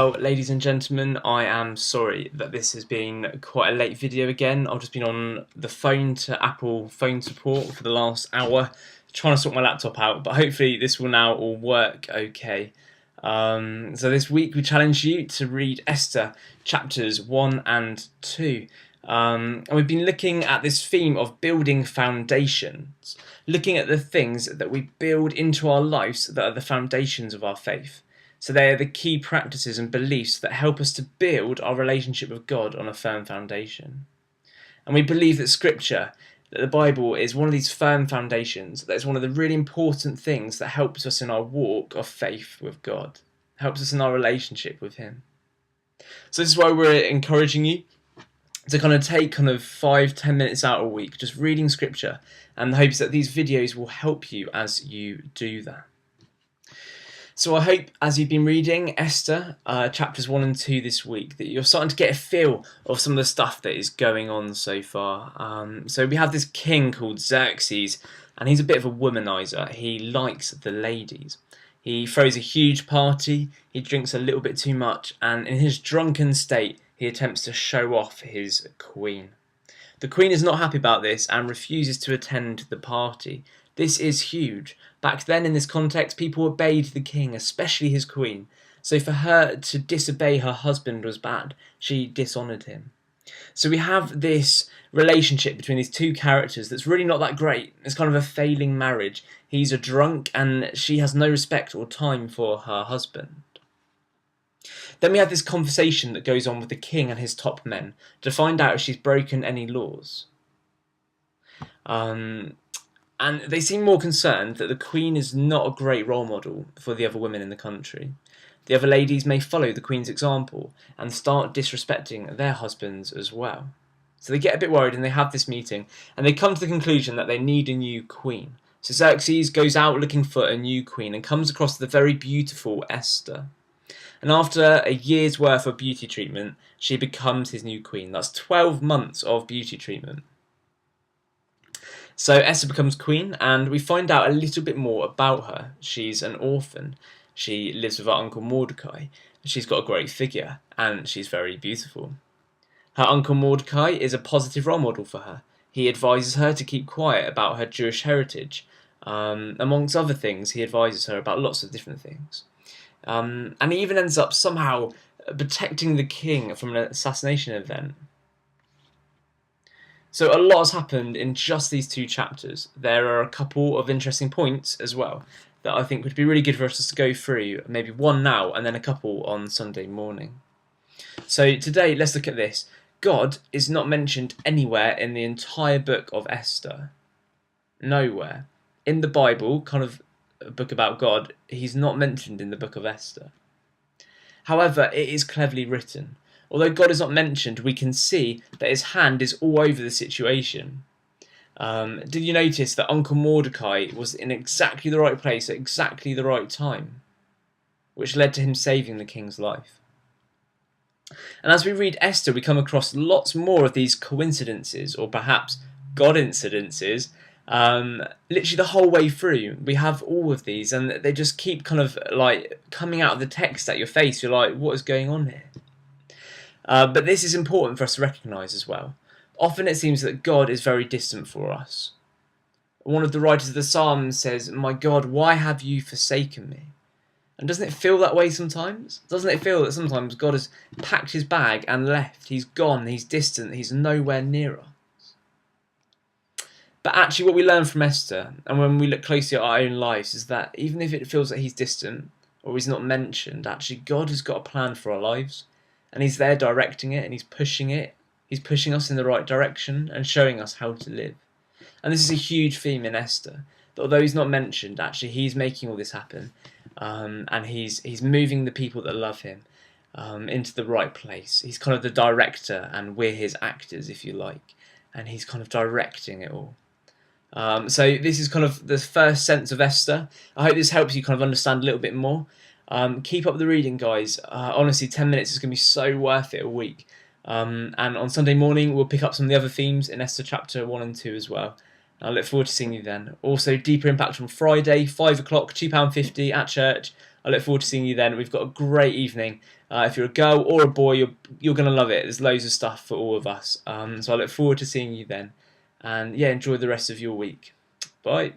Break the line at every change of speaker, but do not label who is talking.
Well, ladies and gentlemen, I am sorry that this has been quite a late video again. I've just been on the phone to Apple phone support for the last hour, trying to sort my laptop out, but hopefully this will now all work okay. So this week we challenge you to read Esther Chapters 1 and 2. And we've been looking at this theme of building foundations, looking at the things that we build into our lives that are the foundations of our faith. So they are the key practices and beliefs that help us to build our relationship with God on a firm foundation. And we believe that Scripture, that the Bible is one of these firm foundations, that is one of the really important things that helps us in our walk of faith with God, helps us in our relationship with Him. So this is why we're encouraging you to kind of take 5-10 minutes out a week just reading Scripture, and the hopes that these videos will help you as you do that. So I hope as you've been reading Esther chapters 1 and 2 this week that you're starting to get a feel of some of the stuff that is going on so far. So we have this king called Xerxes, and he's a bit of a womanizer. He likes the ladies. He throws a huge party, he drinks a little bit too much, and in his drunken state he attempts to show off his queen. The queen is not happy about this and refuses to attend the party. This is huge. Back then in this context, people obeyed the king, especially his queen. So for her to disobey her husband was bad. She dishonoured him. So we have this relationship between these two characters that's really not that great. It's kind of a failing marriage. He's a drunk and she has no respect or time for her husband. Then we have this conversation that goes on with the king and his top men to find out if she's broken any laws. And they seem more concerned that the queen is not a great role model for the other women in the country. The other ladies may follow the queen's example and start disrespecting their husbands as well. So they get a bit worried and they have this meeting and they come to the conclusion that they need a new queen. So Xerxes goes out looking for a new queen and comes across the very beautiful Esther. And after a year's worth of beauty treatment, she becomes his new queen. That's 12 months of beauty treatment. So Esther becomes queen, and we find out a little bit more about her. She's an orphan. She lives with her uncle Mordecai. She's got a great figure, and she's very beautiful. Her uncle Mordecai is a positive role model for her. He advises her to keep quiet about her Jewish heritage. Amongst other things, he advises her about lots of different things. And he even ends up somehow protecting the king from an assassination event. So a lot has happened in just these 2 chapters. There are a couple of interesting points as well that I think would be really good for us to go through, maybe one now and then a couple on Sunday morning. So today, let's look at this. God is not mentioned anywhere in the entire book of Esther. Nowhere. In the Bible, kind of a book about God, he's not mentioned in the book of Esther. However, it is cleverly written. Although God is not mentioned, we can see that his hand is all over the situation. Did you notice that Uncle Mordecai was in exactly the right place at exactly the right time, which led to him saving the king's life? And as we read Esther, we come across lots more of these coincidences, or perhaps God-incidences, literally the whole way through. We have all of these, and they just keep kind of like coming out of the text at your face. You're like, what is going on here? But this is important for us to recognise as well. Often it seems that God is very distant for us. One of the writers of the Psalms says, "My God, why have you forsaken me?" And doesn't it feel that way sometimes? Doesn't it feel that sometimes God has packed his bag and left? He's gone, he's distant, he's nowhere near us. But actually what we learn from Esther, and when we look closely at our own lives, is that even if it feels that he's distant, or he's not mentioned, actually God has got a plan for our lives. And he's there directing it, and he's pushing it. He's pushing us in the right direction and showing us how to live. And this is a huge theme in Esther. That although he's not mentioned, actually he's making all this happen. And he's moving the people that love him into the right place. He's kind of the director, and we're his actors, if you like. And he's kind of directing it all. So this is kind of the first sense of Esther. I hope this helps you kind of understand a little bit more. Keep up the reading, guys. Honestly, 10 minutes is going to be so worth it a week. And on Sunday morning, we'll pick up some of the other themes in Esther chapter 1 and 2 as well. I look forward to seeing you then. Also, Deeper Impact on Friday, 5 o'clock, £2.50 at church. I look forward to seeing you then. We've got a great evening. If you're a girl or a boy, you're going to love it. There's loads of stuff for all of us. So I look forward to seeing you then. And yeah, enjoy the rest of your week. Bye.